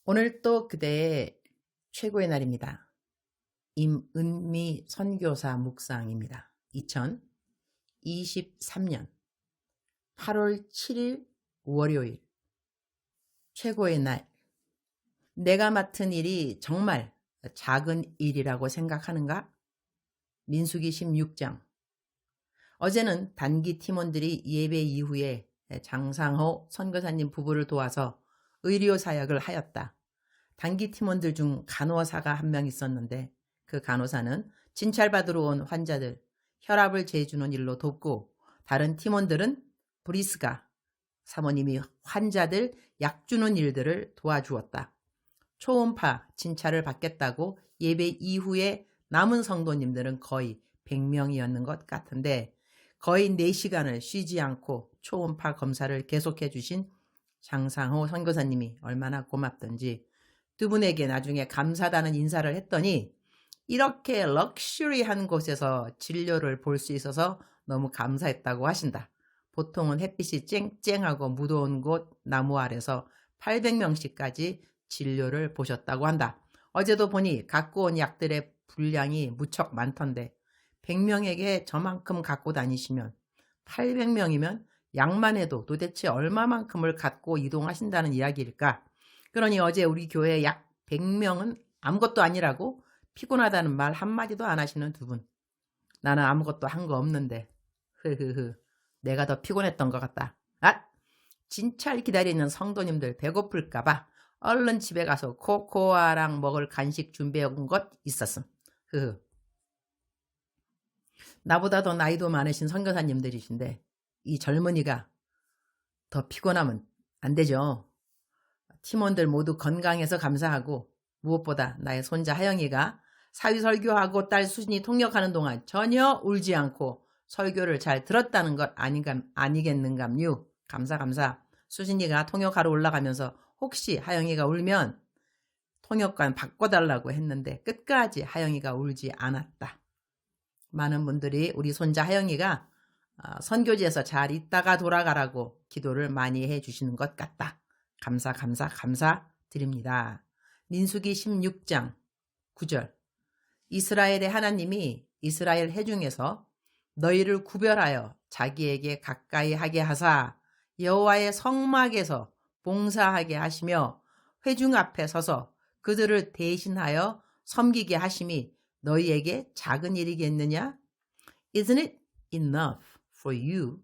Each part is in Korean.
오늘 또 그대의 최고의 날입니다. 임은미 선교사 묵상입니다. 2023년 8월 7일 월요일 최고의 날. 내가 맡은 일이 정말 작은 일이라고 생각하는가? 민수기 16장. 어제는 단기 팀원들이 예배 이후에 장상호 선교사님 부부를 도와서 의료 사역을 하였다. 단기 팀원들 중 간호사가 한 명 있었는데 그 간호사는 진찰받으러 온 환자들 혈압을 재주는 일로 돕고, 다른 팀원들은 브리스가 사모님이 환자들 약 주는 일들을 도와주었다. 초음파 진찰을 받겠다고 예배 이후에 남은 성도님들은 거의 100명이었는 것 같은데, 거의 4시간을 쉬지 않고 초음파 검사를 계속해 주신 장상호 선교사님이 얼마나 고맙던지 두 분에게 나중에 감사하다는 인사를 했더니, 이렇게 럭셔리한 곳에서 진료를 볼 수 있어서 너무 감사했다고 하신다. 보통은 햇빛이 쨍쨍하고 무더운 곳 나무 아래서 800명씩까지 진료를 보셨다고 한다. 어제도 보니 갖고 온 약들의 분량이 무척 많던데 100명에게 저만큼 갖고 다니시면 800명이면 약만 해도 도대체 얼마만큼을 갖고 이동하신다는 이야기일까? 그러니 어제 우리 교회 약 100명은 아무것도 아니라고 피곤하다는 말 한마디도 안 하시는 두 분. 나는 아무것도 한 거 없는데 흐흐흐, 내가 더 피곤했던 것 같다. 진찰 기다리는 성도님들 배고플까봐 얼른 집에 가서 코코아랑 먹을 간식 준비해 온 것 있었음. 흐흐. 나보다 더 나이도 많으신 선교사님들이신데 이 젊은이가 더 피곤하면 안 되죠. 팀원들 모두 건강해서 감사하고, 무엇보다 나의 손자 하영이가 사위 설교하고 딸 수진이 통역하는 동안 전혀 울지 않고 설교를 잘 들었다는 것 아니겠는감요. 감사. 수진이가 통역하러 올라가면서 혹시 하영이가 울면 통역관 바꿔달라고 했는데 끝까지 하영이가 울지 않았다. 많은 분들이 우리 손자 하영이가 선교지에서 잘 있다가 돌아가라고 기도를 많이 해주시는 것 같다. 감사드립니다. 민수기 16장 9절. 이스라엘의 하나님이 이스라엘 회중에서 너희를 구별하여 자기에게 가까이 하게 하사 여호와의 성막에서 봉사하게 하시며 회중 앞에 서서 그들을 대신하여 섬기게 하심이 너희에게 작은 일이겠느냐? Isn't it enough for you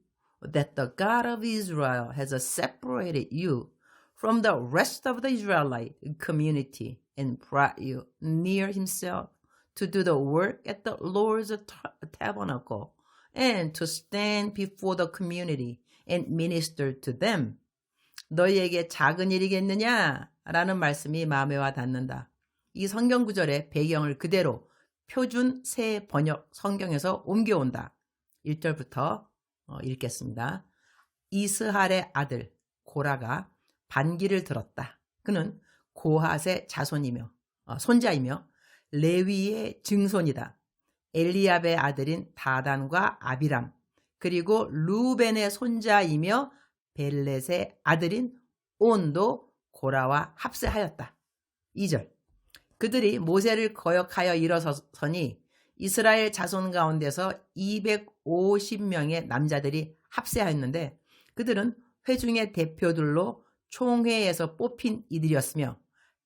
that the God of Israel has separated you from the rest of the Israelite community and brought you near himself to do the work at the Lord's tabernacle and to stand before the community and minister to them? 너희에게 작은 일이겠느냐? 라는 말씀이 마음에 와 닿는다. 이 성경 구절의 배경을 그대로 표준 새 번역 성경에서 옮겨온다. 1절부터 읽겠습니다. 이스할의 아들 고라가 반기를 들었다. 그는 고핫의 자손이며 손자이며 레위의 증손이다. 엘리압의 아들인 다단과 아비람, 그리고 루벤의 손자이며 벨렛의 아들인 온도 고라와 합세하였다. 2절. 그들이 모세를 거역하여 일어서니 이스라엘 자손 가운데서 250명의 남자들이 합세하였는데, 그들은 회중의 대표들로 총회에서 뽑힌 이들이었으며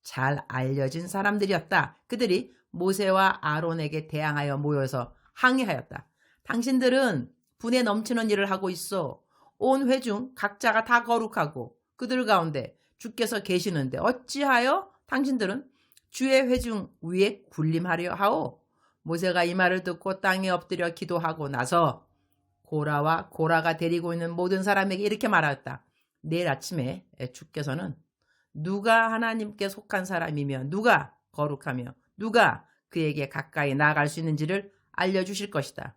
잘 알려진 사람들이었다. 그들이 모세와 아론에게 대항하여 모여서 항의하였다. 당신들은 분에 넘치는 일을 하고 있어. 온 회중 각자가 다 거룩하고 그들 가운데 주께서 계시는데 어찌하여 당신들은 주의 회중 위에 군림하려 하오? 모세가 이 말을 듣고 땅에 엎드려 기도하고 나서 고라와 고라가 데리고 있는 모든 사람에게 이렇게 말하였다. 내일 아침에 주께서는 누가 하나님께 속한 사람이며 누가 거룩하며 누가 그에게 가까이 나아갈 수 있는지를 알려주실 것이다.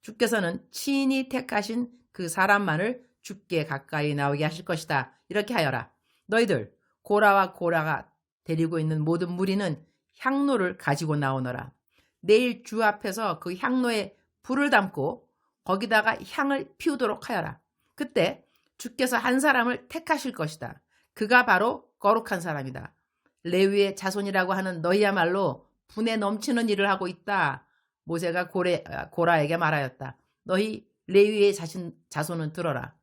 주께서는 친히 택하신 그 사람만을 주께 가까이 나오게 하실 것이다. 이렇게 하여라. 너희들 고라와 고라가 데리고 있는 모든 무리는 향로를 가지고 나오너라. 내일 주 앞에서 그 향로에 불을 담고 거기다가 향을 피우도록 하여라. 그때 주께서 한 사람을 택하실 것이다. 그가 바로 거룩한 사람이다. 레위의 자손이라고 하는 너희야말로 분에 넘치는 일을 하고 있다. 모세가 고라에게 말하였다. 너희 레위의 자손은 들어라.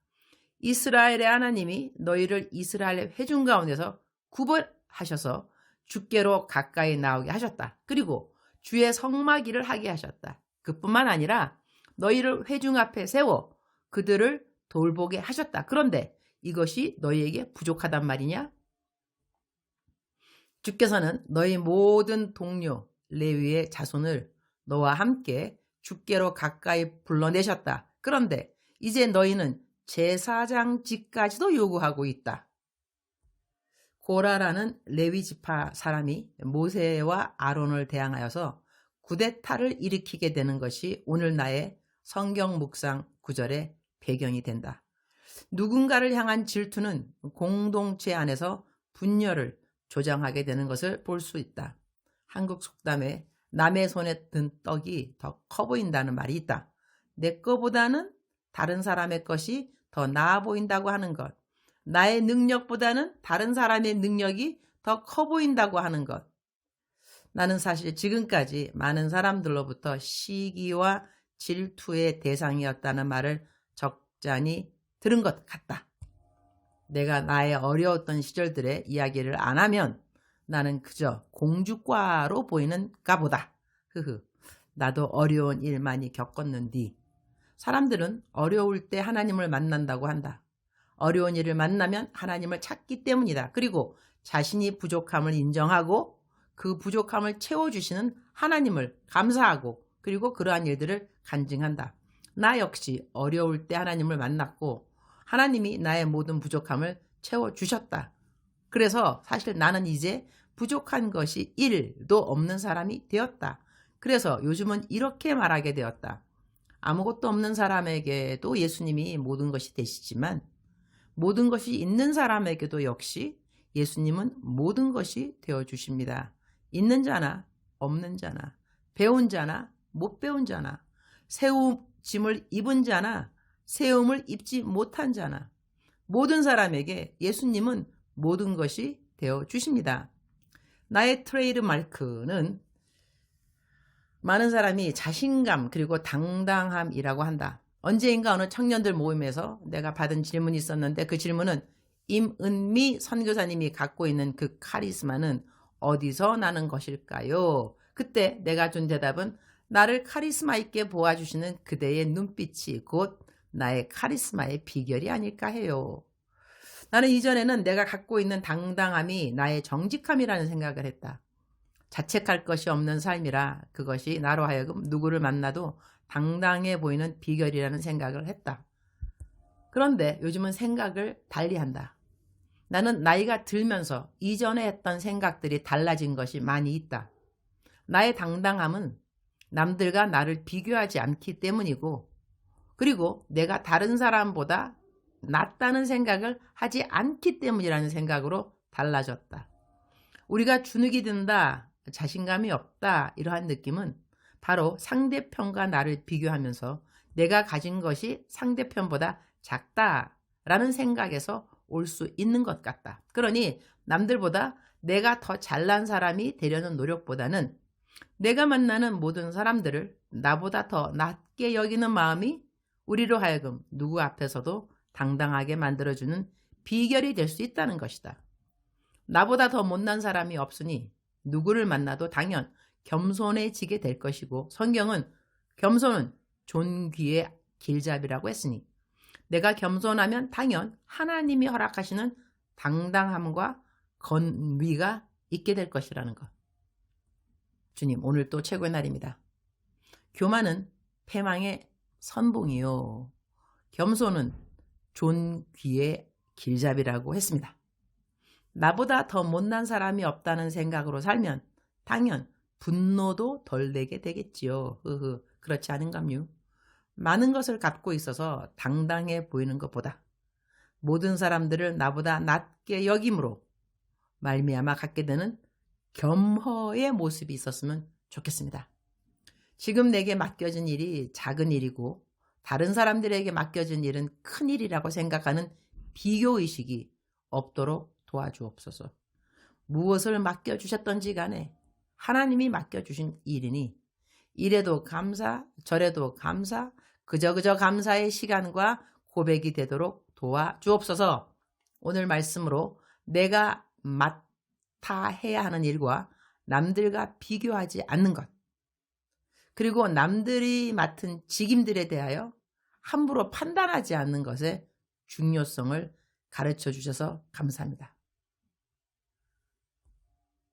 이스라엘의 하나님이 너희를 이스라엘의 회중 가운데서 구별하셔서 주께로 가까이 나오게 하셨다. 그리고 주의 성막일을 하게 하셨다. 그뿐만 아니라 너희를 회중 앞에 세워 그들을 돌보게 하셨다. 그런데 이것이 너희에게 부족하단 말이냐? 주께서는 너희 모든 동료 레위의 자손을 너와 함께 주께로 가까이 불러내셨다. 그런데 이제 너희는 제사장직까지도 요구하고 있다. 고라라는 레위 지파 사람이 모세와 아론을 대항하여서 쿠데타를 일으키게 되는 것이 오늘 나의 성경 묵상 구절의 배경이 된다. 누군가를 향한 질투는 공동체 안에서 분열을 조장하게 되는 것을 볼 수 있다. 한국 속담에 남의 손에 든 떡이 더 커 보인다는 말이 있다. 내 거보다는 다른 사람의 것이 더 나아 보인다고 하는 것. 나의 능력보다는 다른 사람의 능력이 더 커 보인다고 하는 것. 나는 사실 지금까지 많은 사람들로부터 시기와 질투의 대상이었다는 말을 적잖이 들은 것 같다. 내가 나의 어려웠던 시절들의 이야기를 안 하면 나는 그저 공주과로 보이는가 보다. 나도 어려운 일 많이 겪었는디. 사람들은 어려울 때 하나님을 만난다고 한다. 어려운 일을 만나면 하나님을 찾기 때문이다. 그리고 자신이 부족함을 인정하고 그 부족함을 채워주시는 하나님을 감사하고 그리고 그러한 일들을 간증한다. 나 역시 어려울 때 하나님을 만났고 하나님이 나의 모든 부족함을 채워주셨다. 그래서 사실 나는 이제 부족한 것이 1도 없는 사람이 되었다. 그래서 요즘은 이렇게 말하게 되었다. 아무것도 없는 사람에게도 예수님이 모든 것이 되시지만 모든 것이 있는 사람에게도 역시 예수님은 모든 것이 되어주십니다. 있는 자나 없는 자나 배운 자나 못 배운 자나 세움짐을 입은 자나 세움을 입지 못한 자나 모든 사람에게 예수님은 모든 것이 되어주십니다. 나의 트레이드 마크는 많은 사람이 자신감 그리고 당당함이라고 한다. 언제인가 어느 청년들 모임에서 내가 받은 질문이 있었는데 그 질문은 임은미 선교사님이 갖고 있는 그 카리스마는 어디서 나는 것일까요? 그때 내가 준 대답은 나를 카리스마 있게 보아주시는 그대의 눈빛이 곧 나의 카리스마의 비결이 아닐까 해요. 나는 이전에는 내가 갖고 있는 당당함이 나의 정직함이라는 생각을 했다. 자책할 것이 없는 삶이라 그것이 나로 하여금 누구를 만나도 당당해 보이는 비결이라는 생각을 했다. 그런데 요즘은 생각을 달리한다. 나는 나이가 들면서 이전에 했던 생각들이 달라진 것이 많이 있다. 나의 당당함은 남들과 나를 비교하지 않기 때문이고 그리고 내가 다른 사람보다 낫다는 생각을 하지 않기 때문이라는 생각으로 달라졌다. 우리가 주눅이 든다, 자신감이 없다 이러한 느낌은 바로 상대편과 나를 비교하면서 내가 가진 것이 상대편보다 작다라는 생각에서 올 수 있는 것 같다. 그러니 남들보다 내가 더 잘난 사람이 되려는 노력보다는 내가 만나는 모든 사람들을 나보다 더 낮게 여기는 마음이 우리로 하여금 누구 앞에서도 당당하게 만들어주는 비결이 될 수 있다는 것이다. 나보다 더 못난 사람이 없으니 누구를 만나도 당연 겸손해지게 될 것이고 성경은 겸손은 존귀의 길잡이라고 했으니 내가 겸손하면 당연 하나님이 허락하시는 당당함과 건위가 있게 될 것이라는 것. 주님, 오늘 또 최고의 날입니다. 교만은 패망의 선봉이요 겸손은 존귀의 길잡이라고 했습니다. 나보다 더 못난 사람이 없다는 생각으로 살면 당연 분노도 덜 내게 되겠지요. 그렇지 않은감요? 많은 것을 갖고 있어서 당당해 보이는 것보다 모든 사람들을 나보다 낮게 여김으로 말미암아 갖게 되는 겸허의 모습이 있었으면 좋겠습니다. 지금 내게 맡겨진 일이 작은 일이고 다른 사람들에게 맡겨진 일은 큰 일이라고 생각하는 비교의식이 없도록 도와주옵소서. 무엇을 맡겨주셨던지 간에 하나님이 맡겨주신 일이니 이래도 감사, 저래도 감사, 그저 감사의 시간과 고백이 되도록 도와주옵소서. 오늘 말씀으로 내가 맡아 해야 하는 일과 남들과 비교하지 않는 것, 그리고 남들이 맡은 직임들에 대하여 함부로 판단하지 않는 것의 중요성을 가르쳐 주셔서 감사합니다.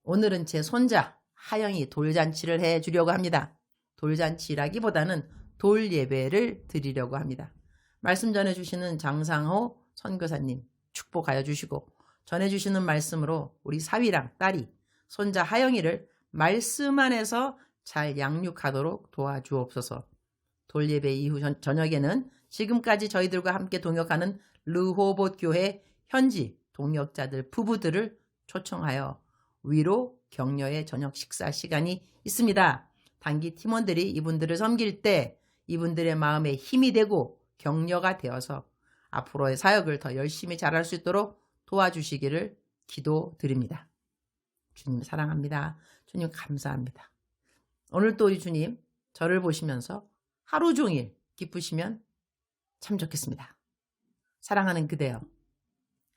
오늘은 제 손자 하영이 돌잔치를 해주려고 합니다. 돌잔치라기보다는 돌예배를 드리려고 합니다. 말씀 전해주시는 장상호 선교사님 축복하여 주시고, 전해주시는 말씀으로 우리 사위랑 딸이 손자 하영이를 말씀 안에서 잘 양육하도록 도와주옵소서. 돌예배 이후 저녁에는 지금까지 저희들과 함께 동역하는 르호봇 교회 현지 동역자들 부부들을 초청하여 위로 격려의 저녁 식사 시간이 있습니다. 단기 팀원들이 이분들을 섬길 때 이분들의 마음에 힘이 되고 격려가 되어서 앞으로의 사역을 더 열심히 잘할 수 있도록 도와주시기를 기도드립니다. 주님 사랑합니다. 주님 감사합니다. 오늘 또 우리 주님 저를 보시면서 하루 종일 기쁘시면 참 좋겠습니다. 사랑하는 그대여,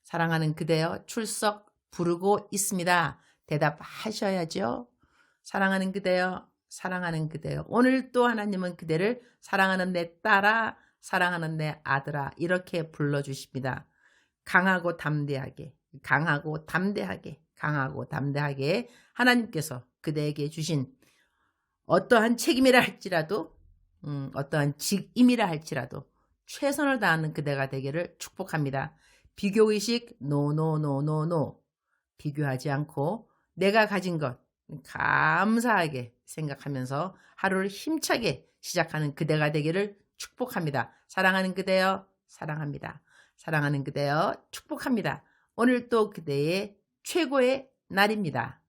사랑하는 그대여 출석 부르고 있습니다. 대답하셔야죠. 사랑하는 그대여, 사랑하는 그대여, 오늘 또 하나님은 그대를 사랑하는 내 딸아, 사랑하는 내 아들아 이렇게 불러주십니다. 강하고 담대하게, 강하고 담대하게, 강하고 담대하게 하나님께서 그대에게 주신 어떠한 책임이라 할지라도 어떠한 직임이라 할지라도 최선을 다하는 그대가 되기를 축복합니다. 비교의식 노노노노노, 비교하지 않고 내가 가진 것 감사하게 생각하면서 하루를 힘차게 시작하는 그대가 되기를 축복합니다. 사랑하는 그대여 사랑합니다. 사랑하는 그대여 축복합니다. 오늘 또 그대의 최고의 날입니다.